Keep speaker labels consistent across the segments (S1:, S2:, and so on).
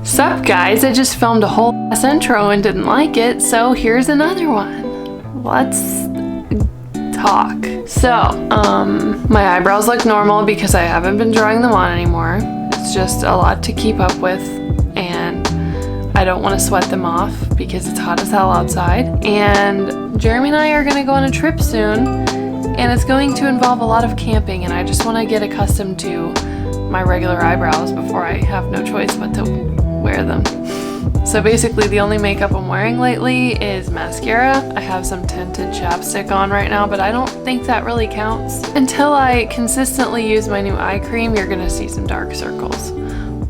S1: Sup guys, I just filmed a whole ass intro and didn't like it, so here's another one. Let's talk. So, my eyebrows look normal because I haven't been drawing them on anymore. It's just a lot to keep up with, and I don't want to sweat them off because it's hot as hell outside. And Jeremy and I are going to go on a trip soon, and it's going to involve a lot of camping, and I just want to get accustomed to my regular eyebrows before I have no choice but to wear them. So basically the only makeup I'm wearing lately is mascara. I have some tinted chapstick on right now, but I don't think that really counts. Until I consistently use my new eye cream, you're gonna see some dark circles.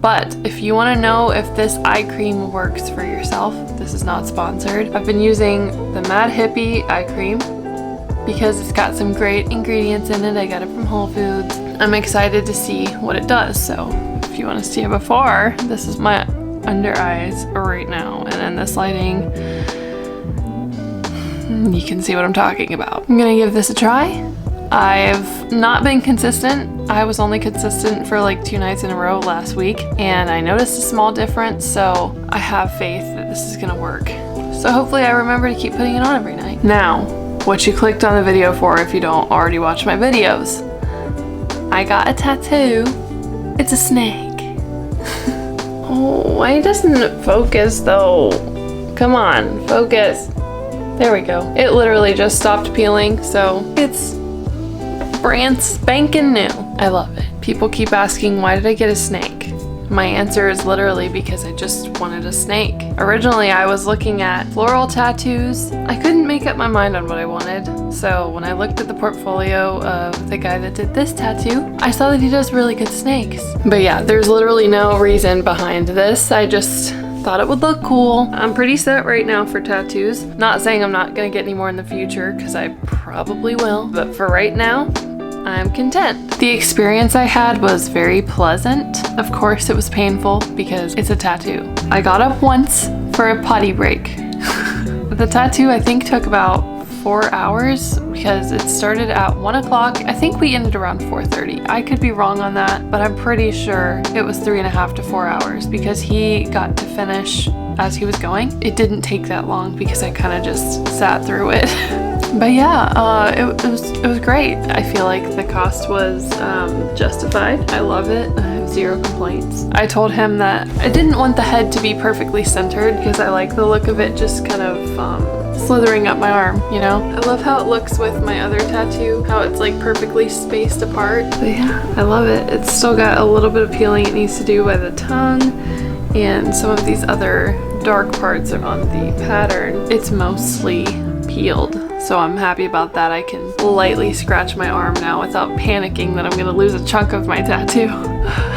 S1: But if you want to know if this eye cream works for yourself, this is not sponsored. I've been using the Mad Hippie eye cream because it's got some great ingredients in it. I got it from Whole Foods. I'm excited to see what it does. So if you want to see it before, this is my under eyes right now, and in this lighting you can see what I'm talking about. I'm gonna give this a try. I've not been consistent. I was only consistent for like 2 nights in a row last week, and I noticed a small difference, so I have faith that this is gonna work. So hopefully I remember to keep putting it on every night. Now, what you clicked on the video for if you don't already watch my videos. I got a tattoo. It's a snake. Oh, why doesn't it focus though? Come on, focus. There we go. It literally just stopped peeling, so it's brand spanking new. I love it. People keep asking, why did I get a snake? My answer is literally because I just wanted a snake. Originally, I was looking at floral tattoos. I couldn't make up my mind on what I wanted, so when I looked at the portfolio of the guy that did this tattoo, I saw that he does really good snakes. But yeah, there's literally no reason behind this. I just thought it would look cool. I'm pretty set right now for tattoos. Not saying I'm not gonna get any more in the future, because I probably will, but for right now, I'm content. The experience I had was very pleasant. Of course it was painful because it's a tattoo. I got up once for a potty break. The tattoo I think took about 4 hours because it started at 1 o'clock. I think we ended around 4:30. I could be wrong on that, but I'm pretty sure it was 3.5 to 4 hours because he got to finish as he was going. It didn't take that long because I kind of just sat through it. But yeah, it was great. I feel like the cost was justified. I love it. I have 0 complaints. I told him that I didn't want the head to be perfectly centered because I like the look of it just kind of slithering up my arm, you know? I love how it looks with my other tattoo, how it's like perfectly spaced apart. But yeah, I love it. It's still got a little bit of peeling it needs to do by the tongue and some of these other dark parts are on the pattern. It's mostly peeled. So I'm happy about that. I can lightly scratch my arm now without panicking that I'm gonna lose a chunk of my tattoo.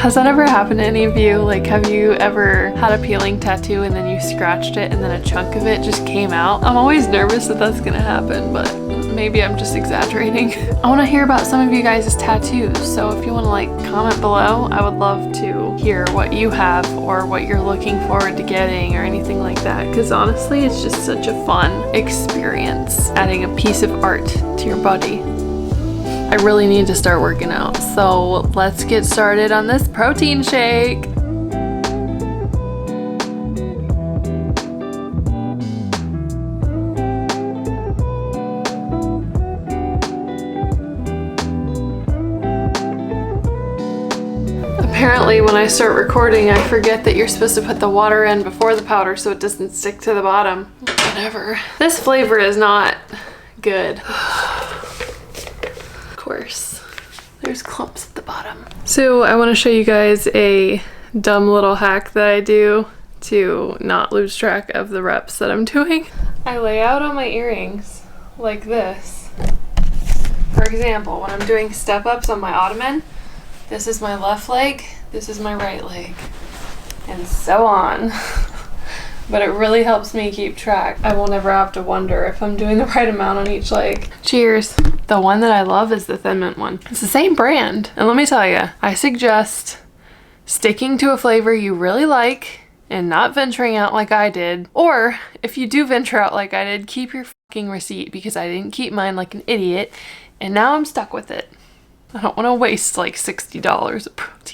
S1: Has that ever happened to any of you? Like, have you ever had a peeling tattoo and then you scratched it and then a chunk of it just came out? I'm always nervous that that's gonna happen, but maybe I'm just exaggerating. I wanna hear about some of you guys' tattoos, so if you wanna like comment below, I would love to hear what you have or what you're looking forward to getting or anything like that, because honestly, it's just such a fun experience adding a piece of art to your body. I really need to start working out, so let's get started on this protein shake. Apparently when I start recording, I forget that you're supposed to put the water in before the powder so it doesn't stick to the bottom. Whatever. This flavor is not good. Of course. There's clumps at the bottom. So I want to show you guys a dumb little hack that I do to not lose track of the reps that I'm doing. I lay out on my earrings like this. For example, when I'm doing step-ups on my ottoman, this is my left leg, this is my right leg, and so on. But it really helps me keep track. I will never have to wonder if I'm doing the right amount on each leg. Cheers. The one that I love is the Thin Mint one. It's the same brand. And let me tell you, I suggest sticking to a flavor you really like and not venturing out like I did. Or if you do venture out like I did, keep your fucking receipt because I didn't keep mine like an idiot and now I'm stuck with it. I don't want to waste like $60 of protein.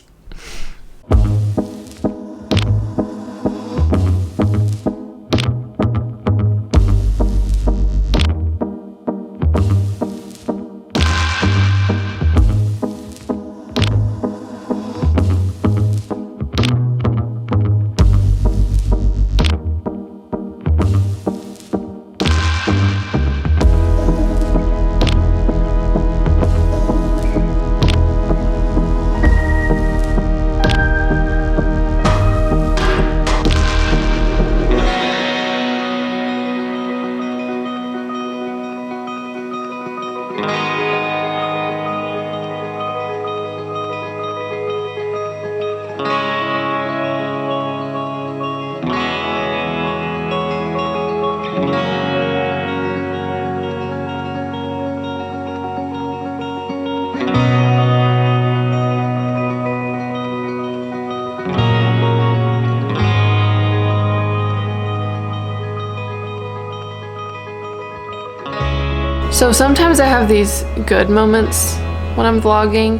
S1: So sometimes I have these good moments when I'm vlogging,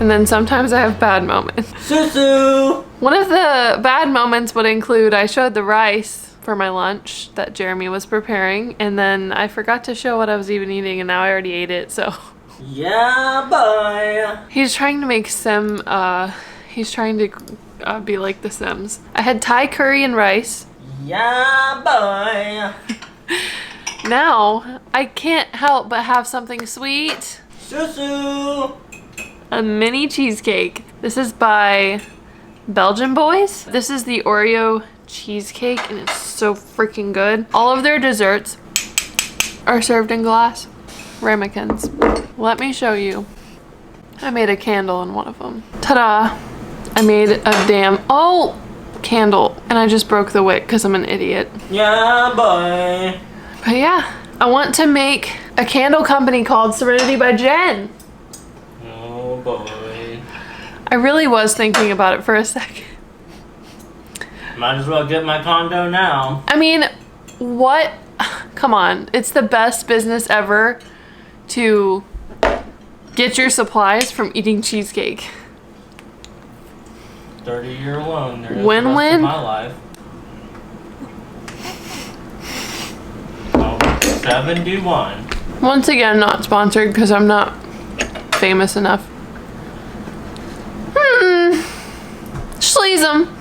S1: and then sometimes I have bad moments.
S2: Susu!
S1: One of the bad moments would include I showed the rice for my lunch that Jeremy was preparing, and then I forgot to show what I was even eating, and now I already ate it, so.
S2: Yeah, boy!
S1: He's trying to make he's trying to be like the Sims. I had Thai curry and rice.
S2: Yeah, boy!
S1: Now, I can't help but have something sweet.
S2: Susu!
S1: A mini cheesecake. This is by Belgian Boys. This is the Oreo cheesecake, and it's so freaking good. All of their desserts are served in glass ramekins. Let me show you. I made a candle in one of them. Ta-da! I made a candle, and I just broke the wick because I'm an idiot.
S2: Yeah, boy!
S1: But yeah, I want to make a candle company called Serenity by Jen.
S2: Oh boy.
S1: I really was thinking about it for a second.
S2: Might as well get my condo now.
S1: I mean, what? Come on. It's the best business ever to get your supplies from eating cheesecake.
S2: 30-year loan. There's the
S1: Win-win.
S2: rest of my life. Oh, 71.
S1: Once again, not sponsored because I'm not famous enough. Sleaze 'em.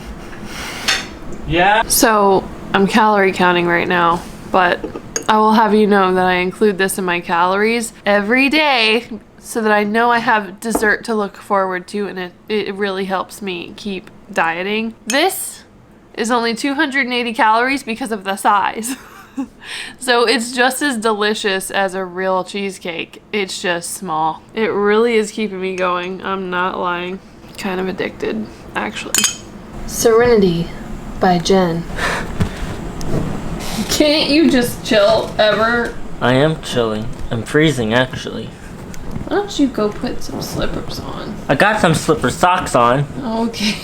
S2: Yeah.
S1: So I'm calorie counting right now, but I will have you know that I include this in my calories every day so that I know I have dessert to look forward to, and it really helps me keep dieting. This is only 280 calories because of the size. So it's just as delicious as a real cheesecake. It's just small. It really is keeping me going. I'm not lying. Kind of addicted, actually. Serenity by Jen. Can't you just chill ever?
S2: I am chilling. I'm freezing, actually.
S1: Why don't you go put some slippers on?
S2: I got some slipper socks on.
S1: Okay.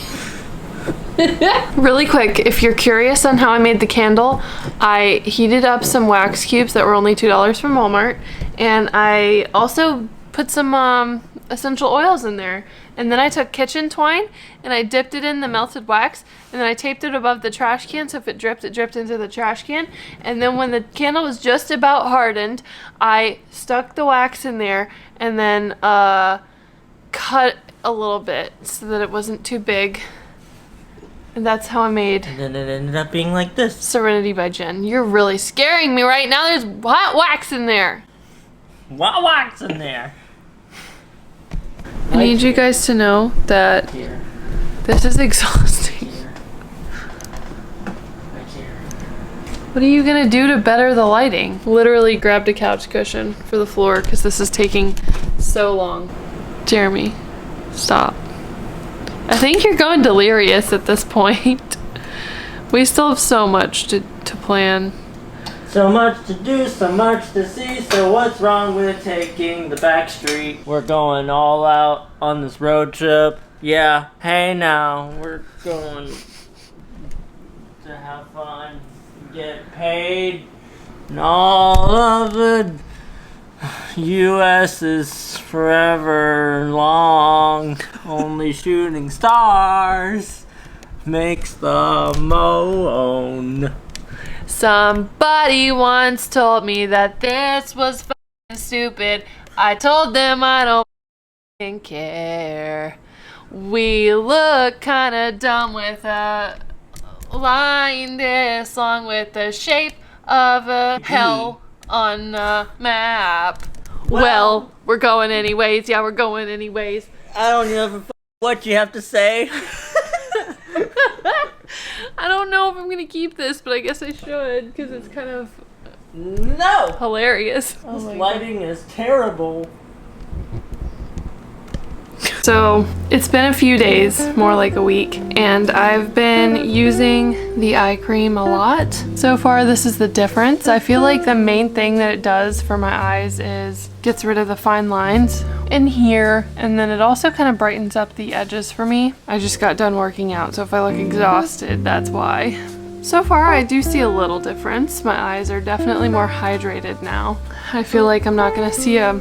S1: Really quick, if you're curious on how I made the candle, I heated up some wax cubes that were only $2 from Walmart, and I also put some essential oils in there. And then I took kitchen twine and I dipped it in the melted wax, and then I taped it above the trash can, so if it dripped into the trash can. And then when the candle was just about hardened, I stuck the wax in there and then cut a little bit so that it wasn't too big. And that's how I made
S2: And then it ended up being like this.
S1: Serenity by Jen. You're really scaring me right now. There's hot wax in there.
S2: What wax in there?
S1: I need you guys to know that
S2: Here.
S1: this is exhausting.
S2: Here. Right here.
S1: What are you gonna do to better the lighting? Literally grabbed a couch cushion for the floor because this is taking so long. Jeremy, stop. I think you're going delirious at this point. We still have so much to plan.
S2: So much to do, so much to see, so what's wrong with taking the back street? We're going all out on this road trip. Yeah, hey now, we're going to have fun, get paid, and all of the U.S. is forever long. Only shooting stars makes the moan.
S1: Somebody once told me that this was fucking stupid. I told them I don't fucking care. We look kinda dumb with a line this long with the shape of a hell on a map. Well, we're going anyways. Yeah, we're going anyways.
S2: I don't know what you have to say.
S1: I don't know if I'm gonna keep this, but I guess I should because it's kind of
S2: No!
S1: hilarious.
S2: This lighting is terrible.
S1: So it's been a few days, more like a week, and I've been using the eye cream a lot. So far, this is the difference. I feel like the main thing that it does for my eyes is gets rid of the fine lines in here, and then it also kind of brightens up the edges for me. I just got done working out, so if I look exhausted, that's why. So far, I do see a little difference. My eyes are definitely more hydrated now. I feel like I'm not gonna see a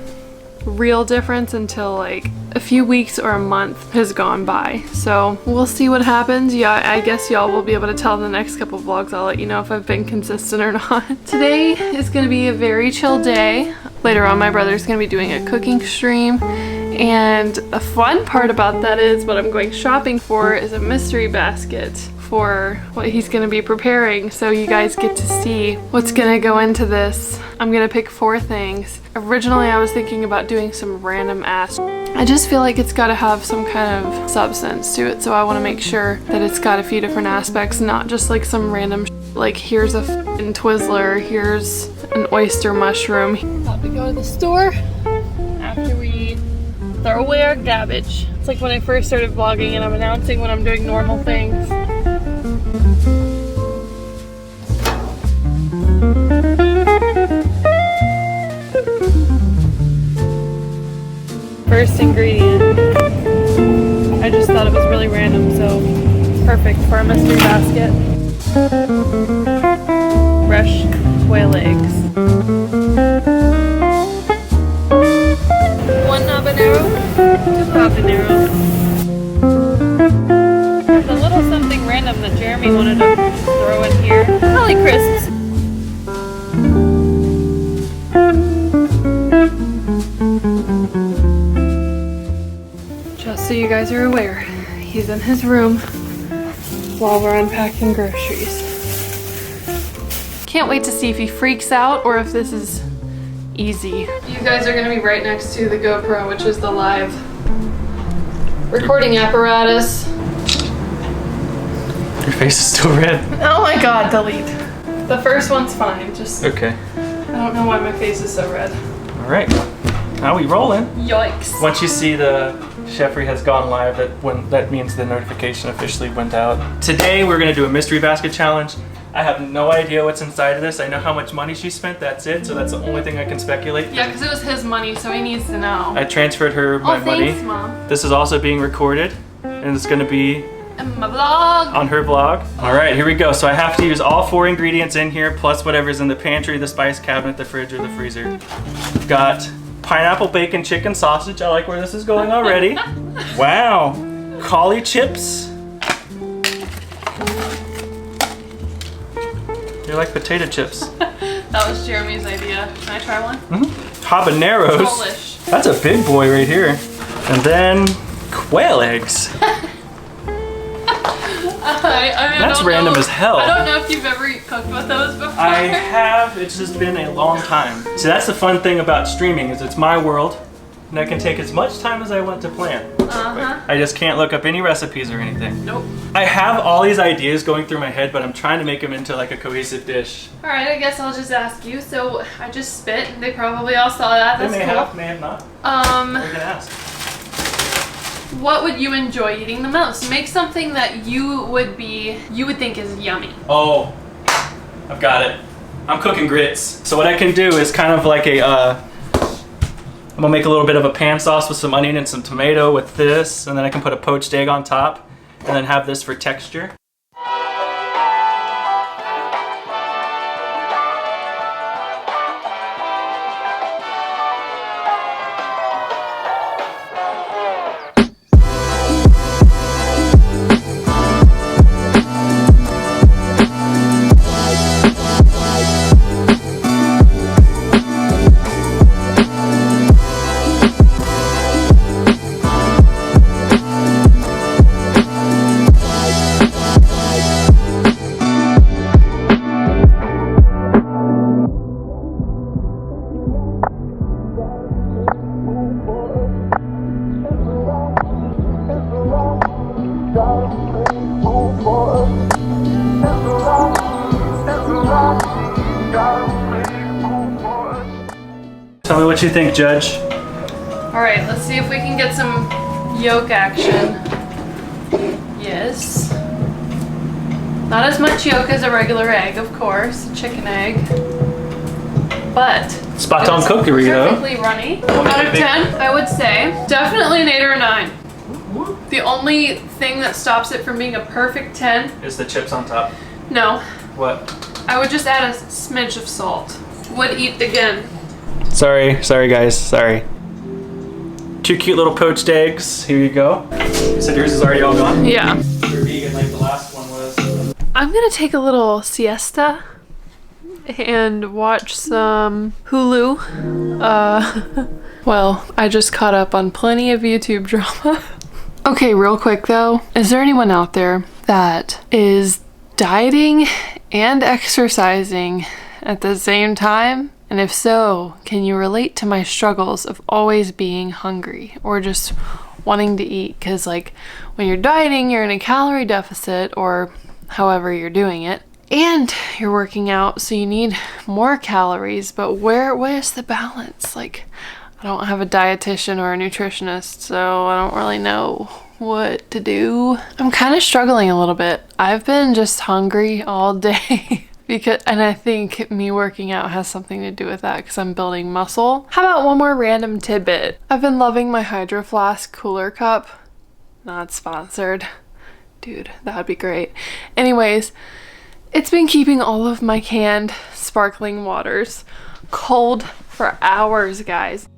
S1: real difference until like a few weeks or a month has gone by. So we'll see what happens. Yeah, I guess y'all will be able to tell in the next couple vlogs. I'll let you know if I've been consistent or not. Today is gonna be a very chill day. Later on, my brother's gonna be doing a cooking stream. And a fun part about that is what I'm going shopping for is a mystery basket for what he's gonna be preparing, so you guys get to see what's gonna go into this. I'm gonna pick 4 things. Originally I was thinking about doing some random ass. I just feel like it's gotta have some kind of substance to it, so I wanna make sure that it's got a few different aspects, not just like some random like here's a f***ing Twizzler, here's an oyster mushroom. About to go to the store after we throw away our garbage. It's like when I first started vlogging and I'm announcing when I'm doing normal things. First ingredient. I just thought it was really random, so perfect for a mystery basket. Fresh quail eggs. 1 habanero, 2 habaneros. There's a little something random that Jeremy wanted to throw in here. Holly crisps. Just so you guys are aware, he's in his room while we're unpacking groceries. Can't wait to see if he freaks out or if this is easy. You guys are gonna be right next to the GoPro, which is the live recording apparatus.
S3: Your face is still red.
S1: Oh my god, delete. The first one's fine, just
S3: Okay.
S1: I don't know why my face is so red.
S3: All right. Now we rolling.
S1: Yikes.
S3: Once you see the Chefry has gone live, that means the notification officially went out. Today we're gonna do a mystery basket challenge. I have no idea what's inside of this. I know how much money she spent, that's it. So that's the only thing I can speculate.
S1: Yeah, because it was his money, so he needs to know.
S3: I transferred her my money.
S1: Thanks, Mom.
S3: This is also being recorded, and it's gonna be
S1: And my vlog.
S3: on her vlog. All right, here we go. So I have to use all 4 ingredients in here, plus whatever's in the pantry, the spice cabinet, the fridge, or the freezer. Got pineapple bacon chicken sausage. I like where this is going already. Wow. Collie chips. You're like potato chips.
S1: That was Jeremy's idea. Can I try one?
S3: Habaneros.
S1: Polish.
S3: That's a big boy right here. And then quail eggs. That's random as hell.
S1: I don't know if you've ever cooked with those before.
S3: I have, it's just been a long time. So that's the fun thing about streaming is it's my world and I can take as much time as I want to plan. I just can't look up any recipes or anything.
S1: Nope.
S3: I have all these ideas going through my head, but I'm trying to make them into like a cohesive dish.
S1: All right, I guess I'll just ask you. So I just spit. They probably all saw that. That's
S3: They may
S1: cool.
S3: have, may have not. We can ask.
S1: What would you enjoy eating the most? Make something that you would think is yummy.
S3: Oh, I've got it. I'm cooking grits. So what I can do is kind of like a, I'm gonna make a little bit of a pan sauce with some onion and some tomato with this, and then I can put a poached egg on top, and then have this for texture. Tell me what you think, Judge.
S1: All right, let's see if we can get some yolk action. Yes. Not as much yolk as a regular egg, of course, a chicken egg. But
S3: Spot on cookery, though.
S1: perfectly runny. Out of 10, I would say definitely an 8 or a 9. The only thing that stops it from being a perfect 10
S3: Is the chips on top.
S1: No,
S3: What?
S1: I would just add a smidge of salt. Would eat again.
S3: Sorry guys, sorry. 2 cute little poached eggs. Here you go. You said yours is already all gone?
S1: Yeah.
S3: You're vegan like the last one was.
S1: I'm gonna take a little siesta and watch some Hulu. Well, I just caught up on plenty of YouTube drama. Okay, real quick though, is there anyone out there that is dieting and exercising at the same time? And if so, can you relate to my struggles of always being hungry or just wanting to eat? Because like when you're dieting, you're in a calorie deficit or however you're doing it, and you're working out, so you need more calories, but where's the balance? Like, I don't have a dietitian or a nutritionist, so I don't really know what to do. I'm kind of struggling a little bit. I've been just hungry all day. And I think me working out has something to do with that because I'm building muscle. How about one more random tidbit? I've been loving my Hydro Flask cooler cup. Not sponsored. Dude, that would be great. Anyways, it's been keeping all of my canned sparkling waters cold for hours, guys.